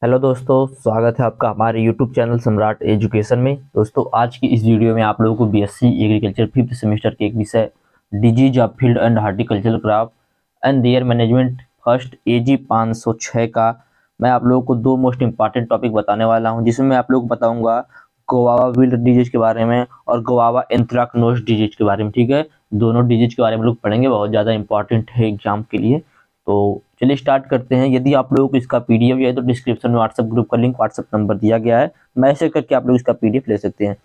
Hello दोस्तों, स्वागत है आपका हमारे यूट्यूब चैनल सम्राट एजुकेशन में। दोस्तों, आज की इस वीडियो में आप लोगों को बीएससी एग्रीकल्चर फिफ्थ सेमेस्टर के एक विषय disease of field and horticultural crop and their management first AG 506 का मैं आप लोगों को दो मोस्ट इंपॉर्टेंट टॉपिक बताने वाला हूं, जिसमें मैं आप लोगों को बताऊंगा गोवावा विल्ट डिजीज के बारे में और गोवावा एंथ्राकनोज डिजीज के बारे में। ठीक है, दोनों डिजीज के बारे में लोग पढ़ेंगे, बहुत ज़्यादा इंपॉर्टेंट है एग्जाम के लिए। तो चलिए स्टार्ट करते हैं। यदि आप लोगों को इसका पीडीएफ चाहिए तो डिस्क्रिप्शन में व्हाट्सएप ग्रुप का लिंक, व्हाट्सएप नंबर दिया गया है, मैसेज करके आप लोग इसका पीडीएफ ले सकते हैं।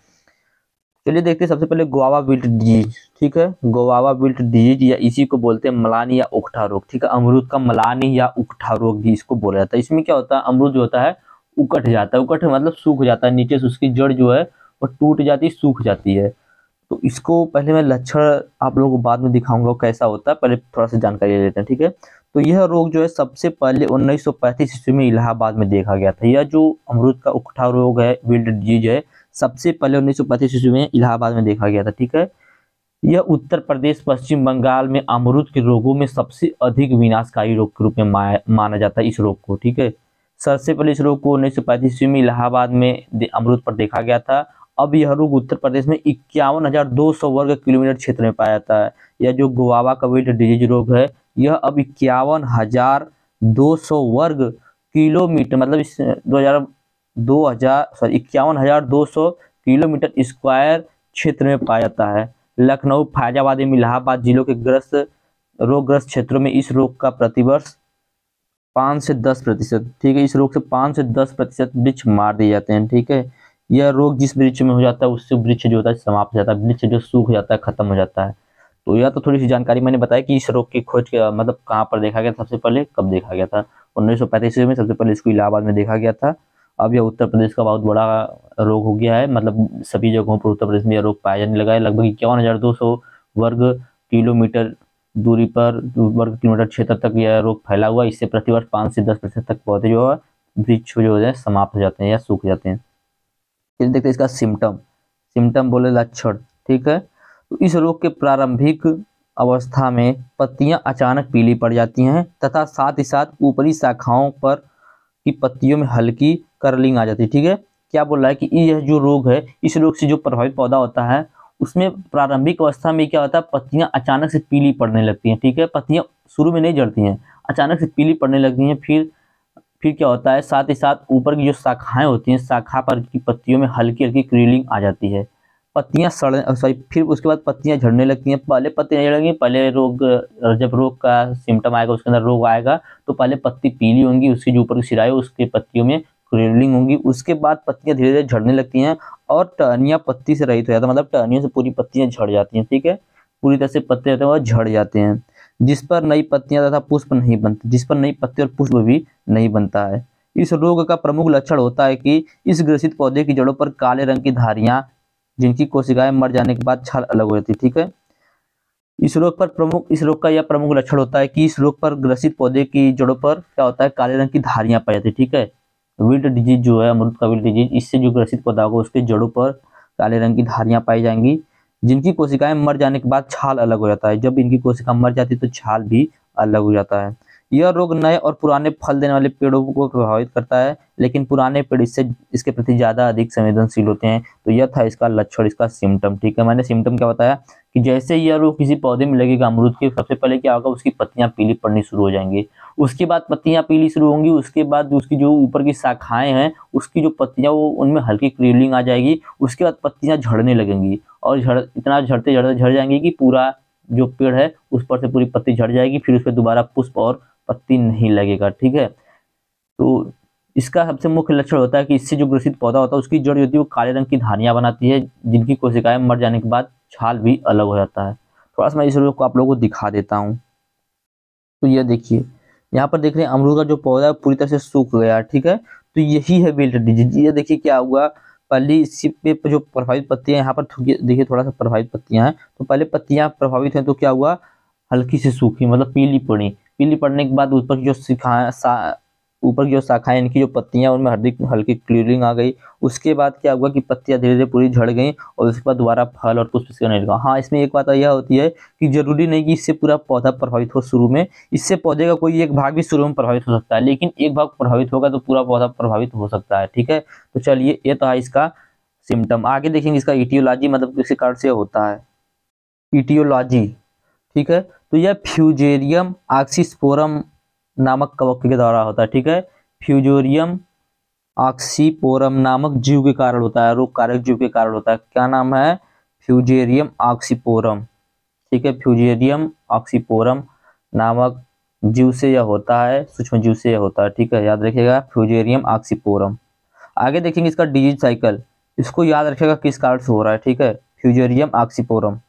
चलिए देखते हैं सबसे पहले गोवावा विल्ट डिजीज। ठीक है, गोवावा विल्ट डिजीज या इसी को बोलते हैं मलानी या उकठा रोग। ठीक है, अमरूद का मलानी या उकठा रोग भी इसको बोला जाता है। इसमें क्या होता है, अमरूद जो होता है उकट जाता है। उकट मतलब सूख जाता है, नीचे से उसकी जड़ जो है वो टूट जाती है, सूख जाती है। तो इसको पहले मैं लक्षण आप लोगों को बाद में दिखाऊंगा कैसा होता है, पहले थोड़ा सा जानकारी ले लेते हैं। ठीक है, तो यह रोग जो है सबसे पहले 1935 ईस्वी में इलाहाबाद में देखा गया था। यह जो अमरूद का उकठा रोग है, विल्ट डिजीज है, सबसे पहले 1935 ईस्वी में इलाहाबाद में देखा गया था। ठीक है, यह उत्तर प्रदेश पश्चिम बंगाल में अमरूद के रोगों में सबसे अधिक विनाशकारी रोग के रूप में माना जाता है इस रोग को। ठीक है, सबसे पहले इस रोग को 1935 ईस्वी में इलाहाबाद में अमरूद पर देखा गया था। अब यह रोग उत्तर प्रदेश में 51,200 वर्ग किलोमीटर क्षेत्र में पाया जाता है। यह जो गुआवा का विल्ट डिजीज रोग है, यह अब 51,200 वर्ग किलोमीटर मतलब इस 51,200 किलोमीटर स्क्वायर क्षेत्र में पाया जाता है। लखनऊ, फैजाबाद एवं इलाहाबाद जिलों के रोगग्रस्त क्षेत्रों में इस रोग का प्रतिवर्ष 5 से 10%। ठीक है, इस रोग से 5 से 10% वृक्ष मार दिए जाते हैं। ठीक है, यह रोग जिस वृक्ष में हो जाता है उससे वृक्ष जो होता है समाप्त हो जाता है, वृक्ष जो सूख जाता है, खत्म हो जाता है। तो यह तो थोड़ी सी जानकारी मैंने बताया कि इस रोग की खोज मतलब कहाँ पर देखा गया, सबसे पहले कब देखा गया था। 1935 में सबसे पहले इसको इलाहाबाद में देखा गया था। अब यह उत्तर प्रदेश का बहुत बड़ा रोग हो गया है, मतलब सभी जगहों पर उत्तर प्रदेश में यह रोग पाया जाने लगा है। लगभग 51,200 वर्ग किलोमीटर दूरी पर, वर्ग किलोमीटर क्षेत्र तक यह रोग फैला हुआ है। इससे प्रतिवर्ष 5 से 10% तक पौधे जो है, वृक्ष जो है समाप्त हो जाते हैं या सूख जाते हैं। फिर देखते हैं इसका सिम्टम। सिम्टम बोले लक्षण। ठीक है, तो इस रोग के प्रारंभिक अवस्था में पत्तियां अचानक पीली पड़ जाती हैं तथा साथ ही साथ ऊपरी शाखाओं पर की पत्तियों में हल्की कर्लिंग आ जाती है। ठीक है, क्या बोल रहा है कि यह जो रोग है, इस रोग से जो प्रभावित पौधा होता है उसमें प्रारंभिक अवस्था में क्या होता है, पत्तियां अचानक से पीली पड़ने लगती हैं। ठीक है, पत्तियां शुरू में नहीं झड़ती हैं, अचानक से पीली पड़ने लगती हैं। फिर क्या होता है, साथ ही साथ ऊपर की जो शाखाएं होती हैं, शाखा पर की पत्तियों में हल्की हल्की क्रीलिंग आ जाती है। पत्तियां सॉरी, फिर उसके बाद पत्तियां झड़ने लगती हैं। पहले पत्तियां नहीं झड़ेंगी, पहले जब रोग का सिम्टम आएगा, उसके अंदर रोग आएगा, तो पहले पत्ती पीली होंगी, उसकी जो ऊपर की सिराई उसके पत्तियों में क्रीलिंग होंगी। उसके बाद पत्तियां धीरे धीरे झड़ने लगती हैं और टहनियां पत्ती से रहित हो जाता है, मतलब टहनियों से पूरी पत्तियां झड़ जाती हैं। ठीक है, पूरी तरह से पत्ते होते हैं वह झड़ जाते हैं, जिस पर नई पत्तियां तथा पुष्प नहीं बनते, जिस पर नई पत्ती और पुष्प भी नहीं बनता है। इस रोग का प्रमुख लक्षण होता है कि इस ग्रसित पौधे की जड़ों पर काले रंग की धारियां, जिनकी कोशिकाएं मर जाने के बाद छाल अलग हो जाती है। ठीक है, इस रोग का यह प्रमुख लक्षण होता है कि इस रोग पर ग्रसित पौधे की जड़ों पर क्या होता है, काले रंग की धारियां पाई जाती है। ठीक है, विल्ट डिजीज जो है, अमरूद का विल्ट डिजीज, इससे जो ग्रसित पौधा होगा उसके जड़ों पर काले रंग की धारियां पाई जाएंगी, जिनकी कोशिकाएं मर जाने के बाद छाल अलग हो जाता है। जब इनकी कोशिका मर जाती है तो छाल भी अलग हो जाता है। यह रोग नए और पुराने फल देने वाले पेड़ों को प्रभावित करता है, लेकिन पुराने पेड़ इसके प्रति ज्यादा अधिक संवेदनशील होते हैं। तो यह था इसका लक्षण, इसका सिम्टम। ठीक है, मैंने सिम्टम क्या बताया कि जैसे यह रोग किसी पौधे में लगेगा अमरूद के, सबसे पहले क्या होगा, उसकी पत्तियां पीली पड़नी शुरू हो जाएंगी। उसके बाद पत्तियां पीली शुरू होंगी, उसके बाद उसकी जो ऊपर की शाखाएं हैं उसकी जो पत्तियां वो उनमें हल्की क्रीलिंग आ जाएगी। उसके बाद पत्तियां झड़ने लगेंगी और इतना झड़ते झड़ते झड़ जाएंगी कि पूरा जो पेड़ है उस पर से पूरी पत्ती झड़ जाएगी, फिर उस पर दोबारा पुष्प और पत्ती नहीं लगेगा। ठीक है, तो इसका सबसे मुख्य लक्षण होता है कि इससे जो ग्रसित पौधा होता है उसकी जड़ होती है वो काले रंग की धारियां बनाती है, जिनकी कोशिकाएं मर जाने के बाद छाल भी अलग हो जाता है। थोड़ा सा मैं इस रोग को आप लोगों को दिखा देता हूँ। तो ये देखिए, यहाँ पर देख रहे हैं अमरूद का जो पौधा है पूरी तरह से सूख गया। ठीक है, तो यही है विल्ट डिजीज। ये देखिए क्या हुआ, पहले इसी पे जो प्रभावित पत्तियां, यहाँ पर देखिए थोड़ा सा प्रभावित पत्तियां हैं, तो पहले पत्तियां प्रभावित हैं तो क्या हुआ, हल्की सी सूखी मतलब पीली पड़ी। पीली पड़ने के बाद ऊपर की जो ऊपर की जो शाखाएं, इनकी जो पत्तियां, उनमें हल्की हल्की क्लीयरिंग आ गई। उसके बाद क्या हुआ कि पत्तियां धीरे धीरे पूरी झड़ गई और उसके बाद दोबारा फल और पुष्प इसके नहीं लगा। हाँ, इसमें एक बात यह होती है कि जरूरी नहीं कि इससे पूरा पौधा प्रभावित हो शुरू में, इससे पौधे का कोई एक भाग भी शुरू में प्रभावित हो सकता है, लेकिन एक भाग प्रभावित होगा तो पूरा पौधा प्रभावित हो सकता है। ठीक है, तो चलिए ये तो है इसका सिम्टम। आगे देखेंगे इसका इटियोलॉजी, मतलब किसी कारण से होता है इटियोलॉजी। ठीक है, तो यह फ्यूजेरियम ऑक्सीस्पोरम नामक कवक के द्वारा होता है। ठीक है, फ्यूजेरियम ऑक्सीपोरम नामक जीव के कारण होता है, रोग कारक जीव के कारण होता है। क्या नाम है? फ्यूजेरियम ऑक्सीपोरम। ठीक है, फ्यूजेरियम ऑक्सीपोरम नामक जीव से यह होता है, सूक्ष्म जीव से यह होता है। ठीक है, याद रखिएगा फ्यूजेरियम ऑक्सीपोरम। आगे देखेंगे इसका डिजीज साइकिल, इसको याद रखिएगा किस कारण से हो रहा है। ठीक है, फ्यूजेरियम ऑक्सीपोरम।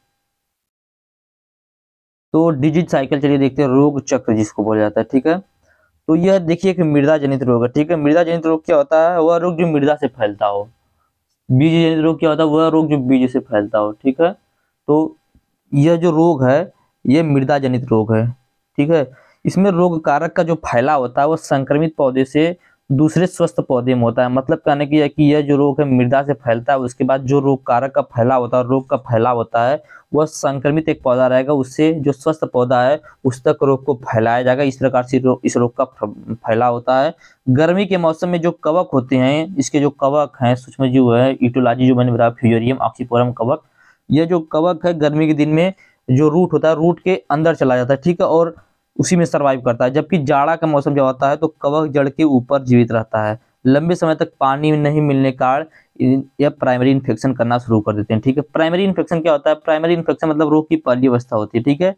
तो डिजीज साइकिल चलिए देखते हैं, रोग चक्र जिसको बोला जाता है। ठीक है, तो यह देखिए कि मृदा जनित रोग है। ठीक है, मृदा जनित रोग क्या होता है? वह रोग जो मृदा से फैलता हो। बीज जनित रोग क्या होता है? वह रोग जो बीज से फैलता हो। ठीक है, तो यह जो रोग है ये मृदा जनित रोग है। ठीक है, इसमें रोग कारक का जो फैलाव होता है वो संक्रमित पौधे से दूसरे स्वस्थ पौधे में होता है। मतलब कहने की है कि यह जो रोग है मृदा से फैलता है, उसके बाद जो रोग कारक का फैलाव होता है, रोग का फैलाव होता है, वह संक्रमित एक पौधा रहेगा, उससे जो स्वस्थ पौधा है उस तक रोग को फैलाया जाएगा। इस प्रकार से इस रोग का फैलाव होता है। गर्मी के मौसम में जो कवक होते हैं, इसके जो कवक हैं, सूक्ष्म जीव है, इटोलॉजी जो मैंने बताया, फ्यूजेरियम ऑक्सीपोरम कवक, यह जो कवक है गर्मी के दिन में जो रूट होता है, रूट के अंदर चला जाता है। ठीक है, और उसी में सरवाइव करता है। जबकि जाड़ा का मौसम जब आता है तो कवक जड़ के ऊपर जीवित रहता है। लंबे समय तक पानी नहीं मिलने के कारण यह प्राइमरी इन्फेक्शन करना शुरू कर देते हैं। ठीक है, प्राइमरी इन्फेक्शन क्या होता है? प्राइमरी इन्फेक्शन मतलब रोग की पहली अवस्था होती है। ठीक है,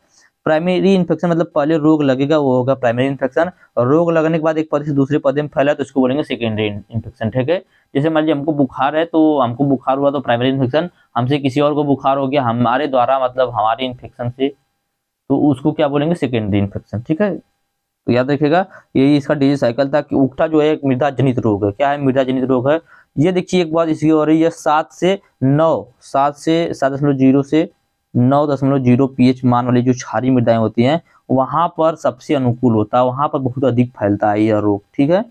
प्राइमरी इन्फेक्शन मतलब पहले रोग लगेगा वो होगा प्राइमरी इन्फेक्शन, और रोग लगने के बाद एक पौधे से दूसरे पौधे में फैला तो इसको बोलेंगे सेकेंडरी इन्फेक्शन। ठीक है, जैसे मान लीजिए हमको बुखार है, तो हमको बुखार हुआ तो प्राइमरी इन्फेक्शन, हमसे किसी और को बुखार हो गया हमारे द्वारा, मतलब हमारे इन्फेक्शन से, तो उसको क्या बोलेंगे? Secondary infection. ठीक है, तो याद रखिएगा यही इसका डिजीज साइकिल था कि उकठा जो है एक मृदा जनित रोग है। क्या है? मृदा जनित रोग है। ये देखिए एक बात इसकी हो रही है 7 से 7.0 से 9.0 pH मान वाली जो क्षारीय मृदाएं होती हैं वहां पर सबसे अनुकूल होता है, वहां पर बहुत अधिक फैलता है यह रोग। ठीक है,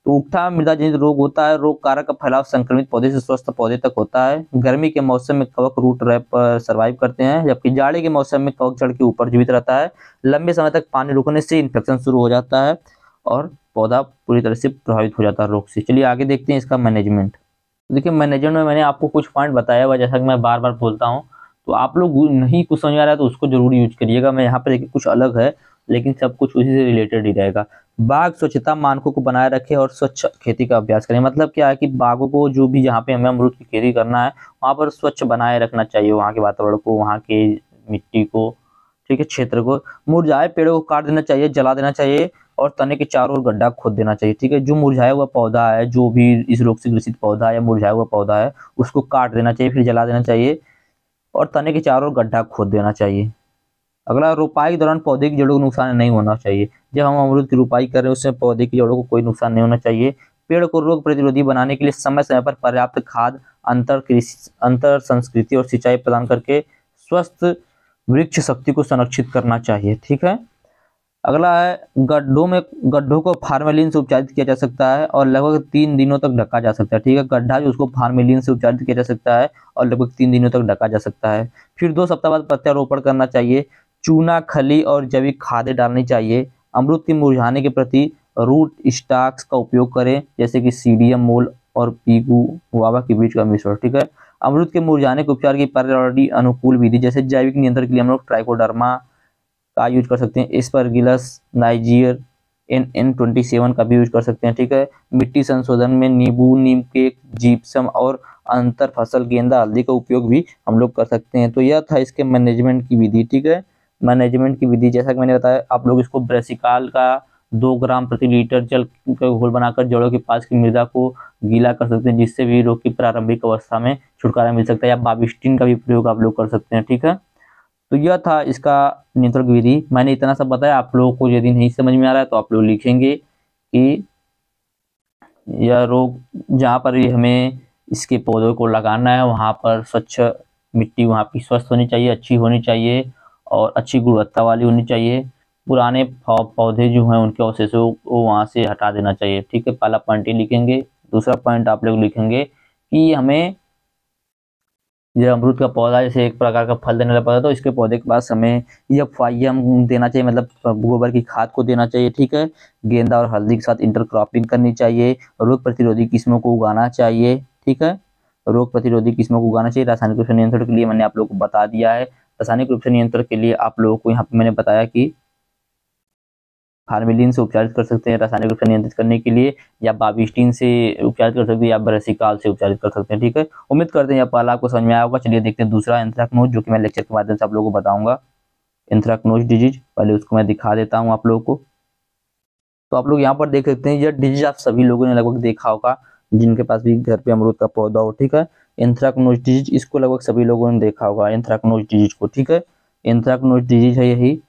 तो उकठा मृदा जनित रोग होता है। रोग कारक का फैलाव संक्रमित पौधे से स्वस्थ पौधे तक होता है। गर्मी के मौसम में कवक रूट रैप पर सर्वाइव करते हैं, जबकि जाड़े के मौसम में कवक जड़ के ऊपर जीवित रहता है। लंबे समय तक पानी रुकने से इन्फेक्शन शुरू हो जाता है और पौधा पूरी तरह से प्रभावित हो जाता है रोग से। चलिए आगे देखते हैं इसका मैनेजमेंट। देखिए मैनेजमेंट में मैंने आपको कुछ पॉइंट बताया हुआ, जैसा कि मैं बार बार बोलता हूँ, तो आप लोग नहीं कुछ समझ आ रहा है तो उसको जरूर यूज करिएगा। मैं यहाँ पे देखिए कुछ अलग है लेकिन सब कुछ उसी से रिलेटेड ही रहेगा। बाग स्वच्छता मानकों को बनाए रखे और स्वच्छ खेती का अभ्यास करें। मतलब क्या है कि बागों को जो भी जहाँ पे हमें अमरूद की खेती करना है वहाँ पर स्वच्छ बनाए रखना चाहिए, वहाँ के वातावरण को, वहाँ के मिट्टी को, ठीक है, क्षेत्र को। मुरझाए पेड़ों को काट देना चाहिए, जला देना चाहिए और तने के चारों ओर गड्ढा खोद देना चाहिए। ठीक है, जो मुरझाया हुआ पौधा है, जो भी इस रोग से ग्रसित पौधा है या मुरझाया हुआ पौधा है, उसको काट देना चाहिए, फिर जला देना चाहिए और तने के चारों ओर गड्ढा खोद देना चाहिए। अगला, रोपाई के दौरान पौधे की जड़ों को नुकसान नहीं होना चाहिए। जब हम अमरूद की रोपाई कर रहे हैं उसमें पौधे की जड़ों को कोई नुकसान नहीं होना चाहिए। पेड़ को रोग प्रतिरोधी बनाने के लिए समय समय पर पर्याप्त खाद, अंतर संस्कृति और सिंचाई प्रदान करके स्वस्थ वृक्ष शक्ति को संरक्षित करना चाहिए। ठीक है, अगला है गड्ढों को फार्मेलिन से उपचारित किया जा सकता है और लगभग 3 दिनों तक ढका जा सकता है। ठीक है, गड्ढा जो उसको फार्मेलिन से उपचारित किया जा सकता है और लगभग 3 दिनों तक ढका जा सकता है। फिर 2 सप्ताह बाद प्रत्यारोपण करना चाहिए। चूना, खली और जैविक खादें डालनी चाहिए। अमरूद के मुरझाने के प्रति रूट स्टॉक्स का उपयोग करें, जैसे कि सीडियम मोल और पीगू गुआवा के बीच का मिश्रण। ठीक है, अमरूद के मुरझाने के उपचार की पर्यावरणीय अनुकूल विधि जैसे जैविक नियंत्रण के लिए हम लोग ट्राइकोडर्मा का यूज कर सकते हैं, एस्परगिलस नाइजीर NN27 का भी यूज कर सकते हैं। ठीक है, मिट्टी संशोधन में नींबू, नीम के जीप्सम और अंतर फसल गेंदा हल्दी का उपयोग भी हम लोग कर सकते हैं। तो यह था इसके मैनेजमेंट की विधि। ठीक है, मैनेजमेंट की विधि जैसा कि मैंने बताया, आप लोग इसको ब्रेसिकाल का 2 ग्राम प्रति लीटर जल का घोल बनाकर जड़ों के पास की मृदा को गीला कर सकते हैं, जिससे भी रोग की प्रारंभिक अवस्था में छुटकारा मिल सकता है। या बाविस्टिन का भी प्रयोग आप लोग कर सकते हैं। ठीक है, तो यह था इसका नियंत्रण विधि। मैंने इतना सब बताया, आप लोगों को यदि नहीं समझ में आ रहा है तो आप लोग लिखेंगे कि यह रोग जहाँ पर भी हमें इसके पौधों को लगाना है वहाँ पर स्वच्छ मिट्टी वहाँ की स्वस्थ होनी चाहिए, अच्छी होनी चाहिए और अच्छी गुणवत्ता वाली होनी चाहिए। पुराने पौधे जो हैं उनके अवशेषों को वहाँ से हटा देना चाहिए। ठीक है, पहला पॉइंट ये लिखेंगे। दूसरा पॉइंट आप लोग लिखेंगे कि हमें जो अमरूद का पौधा जैसे एक प्रकार का फल देने वाला पौधा, तो इसके पौधे के पास हमें हम देना चाहिए, मतलब गोबर की खाद को देना चाहिए। ठीक है, गेंदा और हल्दी के साथ इंटरक्रॉपिंग करनी चाहिए, रोग प्रतिरोधी किस्मों को उगाना चाहिए। ठीक है, रोग प्रतिरोधी किस्मों को उगाना चाहिए। रासायनिक रूप से नियंत्रण के लिए मैंने आप लोग को बता दिया है। रासायनिक रूप से नियंत्रण के लिए आप लोगों को यहाँ पे मैंने बताया कि फार्मेलिन से उपचारित कर सकते हैं रासायनिक रूप से नियंत्रित करने के लिए, या बाविस्टिन से उपचारित कर सकते हैं, या ब्रासिकाल से उपचारित कर सकते हैं। ठीक है, उम्मीद करते हैं यह पहला आपको समझ में आया होगा। चलिए देखते हैं दूसरा एंथ्रेक्नोज, जो कि मैं लेक्चर के माध्यम से आप लोगों को बताऊंगा। एंथ्रेक्नोज डिजीज पहले उसको मैं दिखा देता हूँ आप लोगों को। तो आप लोग यहाँ पर देख सकते हैं, यह डिजीज आप सभी लोगों ने लगभग देखा होगा जिनके पास भी घर पे अमरूद का पौधा हो। ठीक है, एंथ्रेक्नोज डिजीज, इसको लगभग सभी लोगों ने देखा होगा एंथ्रेक्नोज डिजीज को। ठीक है, एंथ्रेक्नोज डिजीज है यही,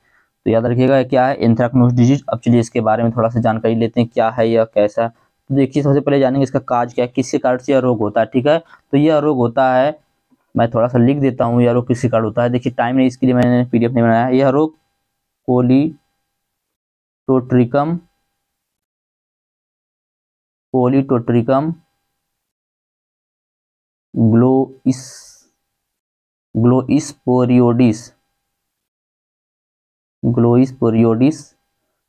तो याद रखिएगा क्या है एंथ्रेक्नोज डिजीज। अब चलिए इसके बारे में थोड़ा सा जानकारी लेते हैं, क्या है यह, कैसा। तो देखिए सबसे पहले जानेंगे इसका काज क्या है, किसके कारण से यह रोग होता है। ठीक है, तो यह रोग होता है, मैं थोड़ा सा लिख देता हूँ यह रोग किसके कारण होता है। देखिए टाइम नहीं, इसके लिए मैंने पीडीएफ नहीं बनाया। यह रोग पोलीटोट्रिकम ग्लोइस ग्लोइस्पोरियोडिस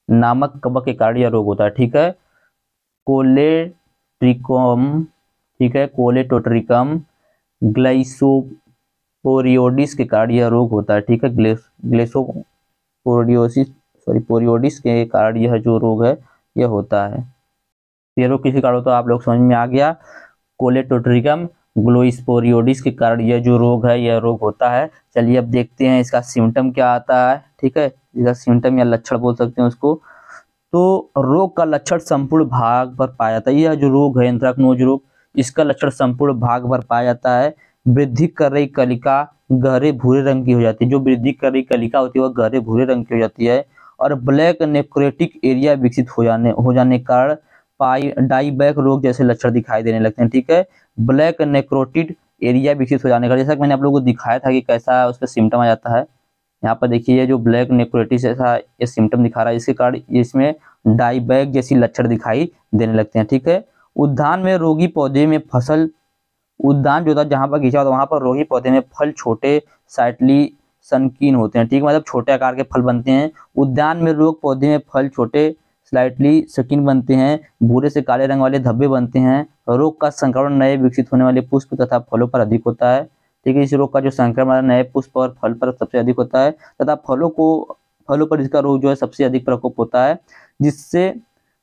नामक कवक के कारण यह रोग होता है। ठीक है, कोलेट्रिकम, ठीक है, कोलेटोट्रिकम ग्लाइसोपोरियोडिस के कारण यह रोग होता है। ठीक है, पोरियोडिस के कारण यह जो रोग है यह होता है। ये रोग किसी कारण होता है आप लोग समझ में आ गया। कोलेटोट्रिकम ग्लोइस्पोरियोडिस के कारण यह जो रोग है यह रोग होता है। चलिए अब देखते हैं इसका सिम्टम क्या आता है। ठीक है, इसका सिम्टम या लक्षण बोल सकते हैं उसको। तो रोग का लक्षण संपूर्ण भाग पर पाया जाता है। यह जो रोग है एंथ्रेक्नोज रोग, इसका लक्षण संपूर्ण भाग पर पाया जाता है। वृद्धि कर रही कलिका गहरे भूरे रंग की हो जाती है। जो वृद्धि कर रही कलिका होती है वह गहरे भूरे रंग की हो जाती है, और ब्लैक नेक्रोटिक एरिया विकसित हो जाने के कारण डाईबैक रोग जैसे लक्षण दिखाई देने लगते हैं। ठीक है, ब्लैक नेक्रोटिड एरिया विकसित हो जाने का, जैसा कि मैंने आप लोगों को दिखाया था कि कैसा उसका सिम्टम आ जाता है। यहाँ पर देखिए जो ब्लैक नेक्रोटिस ऐसा ये सिम्टम दिखा रहा है, इसके कारण इसमें डाईबैक जैसी लक्षण दिखाई देने लगते हैं। ठीक है, उद्यान में रोगी पौधे में फसल, उद्यान जो था जहाँ पर खींचा होता वहां पर रोगी पौधे में फल छोटे साइटली संकीर्ण होते हैं। ठीक है, मतलब छोटे आकार के फल बनते हैं। उद्यान में रोग पौधे में फल छोटे स्लाइटली संकीर्ण बनते हैं, भूरे से काले रंग वाले धब्बे बनते हैं। रोग का संक्रमण नए विकसित होने वाले पुष्प तथा फलों पर अधिक होता है। ठीक है, इस रोग का जो संक्रमण नए पुष्प और फल पर सबसे अधिक होता है, तथा फलों पर इसका रोग जो है सबसे अधिक प्रकोप होता है, जिससे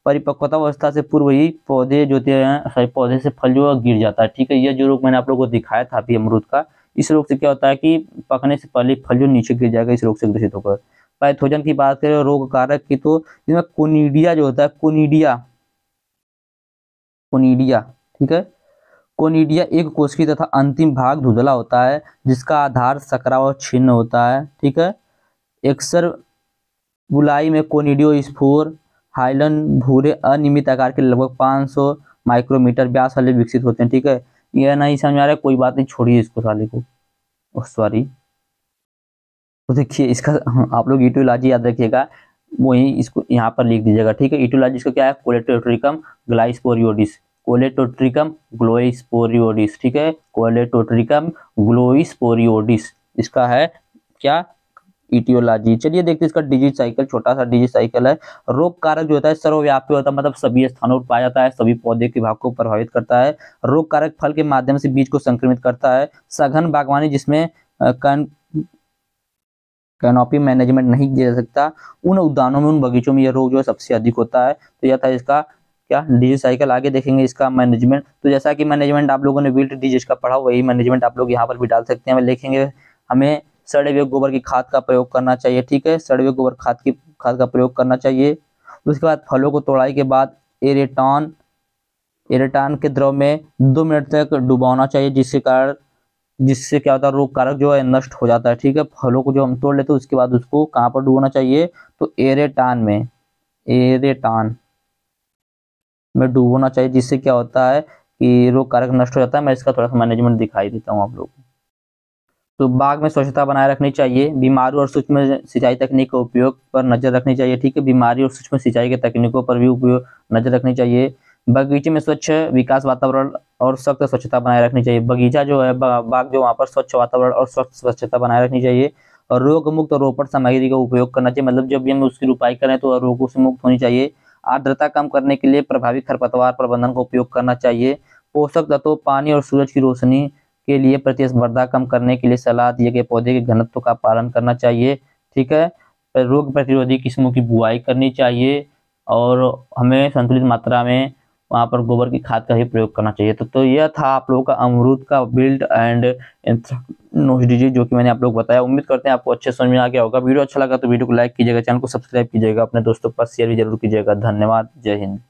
परिपक्वता अवस्था से पूर्व ही पौधे जो हैं पौधे से फल जो है गिर जाता है। ठीक है, यह जो रोग मैंने आप लोगों को दिखाया था अभी अमरूद का, इस रोग से क्या होता है कि पकने से पहले फल जो नीचे गिर जाएगा इस रोग से ग्रसित होकर। पैथोजन की बात करें रोग कारक की, तो इसमें कोनिडिया जो होता है, कोनिडिया, ठीक है, कोनिडिया एक कोशिकी तथा अंतिम भाग धुंधला होता है, जिसका आधार सकरा और छिन्न होता है। ठीक है, एक्सर बुलाई में कोनिडियोस्पोर हाइलन भूरे अनियमित आकार के लगभग 500 माइक्रोमीटर व्यास वाले विकसित होते हैं। ठीक है, यह नहीं समझ आ रहा है, कोई बात नहीं, छोड़िए इसको साले को, सॉरी। तो देखिए इसका आप लोग इटियोलॉजी याद रखिएगा, वही इसको यहाँ पर लिख दीजिएगा। ठीक है, इटियोलॉजी इसका क्या है, कोलेटोट्रिकम ग्लाइस्पोरियोडिस, कोलेटोट्रिकम ग्लोइस्पोरियोडिस। ठीक है, कोलेटोट्रिकम ग्लोइस्पोरियोडिस इसका है क्या, इटियोलॉजी। चलिए देखते हैं इसका डिजीज साइकिल, छोटा सा डिजीज साइकिल है। रोग कारक जो होता है सर्वव्यापी होता है, मतलब सभी स्थानों पर पाया जाता है, सभी पौधे के भाग को प्रभावित करता है। रोग कारक फल के माध्यम से बीज को संक्रमित करता है। सघन बागवानी जिसमें कैनोपी मैनेजमेंट नहीं किया जा सकता, उन उद्यानों में, उन बगीचों में यह रोग जो है सबसे अधिक होता है। तो यह था इसका क्या डिजीज साइकिल। आगे देखेंगे इसका मैनेजमेंट। तो जैसा कि मैनेजमेंट आप लोगों ने विल्ट डिजीज का पढ़ा, वही मैनेजमेंट आप लोग यहाँ पर भी डाल सकते हैं। लिखेंगे हमें सड़े हुए गोबर की खाद का प्रयोग करना चाहिए। ठीक है, सड़े हुए गोबर खाद का प्रयोग करना चाहिए। उसके बाद फलों को तोड़ाई के बाद एरेटान के द्रव में 2 मिनट तक डुबाना चाहिए, जिससे क्या होता है रोग कारक जो है नष्ट हो जाता है। ठीक है, फलों को जो हम तोड़ लेते हैं उसके बाद उसको कहाँ पर डुबाना चाहिए, तो एरेटान में डुबाना चाहिए, जिससे क्या होता है कि रोग कारक नष्ट हो जाता है। मैं इसका थोड़ा सा मैनेजमेंट दिखाई देता हूँ आप लोगों को। तो बाग में स्वच्छता बनाए रखनी चाहिए। बीमारी और सूक्ष्म सिंचाई तकनीक के उपयोग पर नजर रखनी चाहिए। ठीक है, बीमारी और सूक्ष्म सिंचाई के तकनीकों पर भी उपयोग नजर रखनी चाहिए। बगीचे में स्वच्छ विकास वातावरण और सख्त स्वच्छता बनाए रखनी चाहिए। बगीचा जो है, बाग जो, वहाँ पर स्वच्छ वातावरण और स्वच्छता बनाए रखनी चाहिए। और रोग मुक्त रोपण सामग्री का उपयोग करना चाहिए, मतलब जब भी हम उसकी रुपाई करें तो रोगों से मुक्त होनी चाहिए। आर्द्रता कम करने के लिए प्रभावी खरपतवार प्रबंधन का उपयोग करना चाहिए। पोषक तत्वों, पानी और सूरज की रोशनी के लिए प्रतिस्पर्धा कम करने के लिए सलाह दिए गए पौधे के घनत्व का पालन करना चाहिए। ठीक है, रोग प्रतिरोधी किस्मों की बुआई करनी चाहिए और हमें संतुलित मात्रा में वहाँ पर गोबर की खाद का ही प्रयोग करना चाहिए। तो यह था आप लोगों का अमरूद का विल्ट एंड एंथ्रेक्नोज डिजीज, जो कि मैंने आप लोग बताया। उम्मीद करते हैं आपको अच्छे समझ में आ गया होगा। वीडियो अच्छा लगा तो वीडियो को लाइक कीजिएगा, चैनल को सब्सक्राइब कीजिएगा, अपने दोस्तों के पास शेयर भी जरूर कीजिएगा। धन्यवाद, जय हिंद।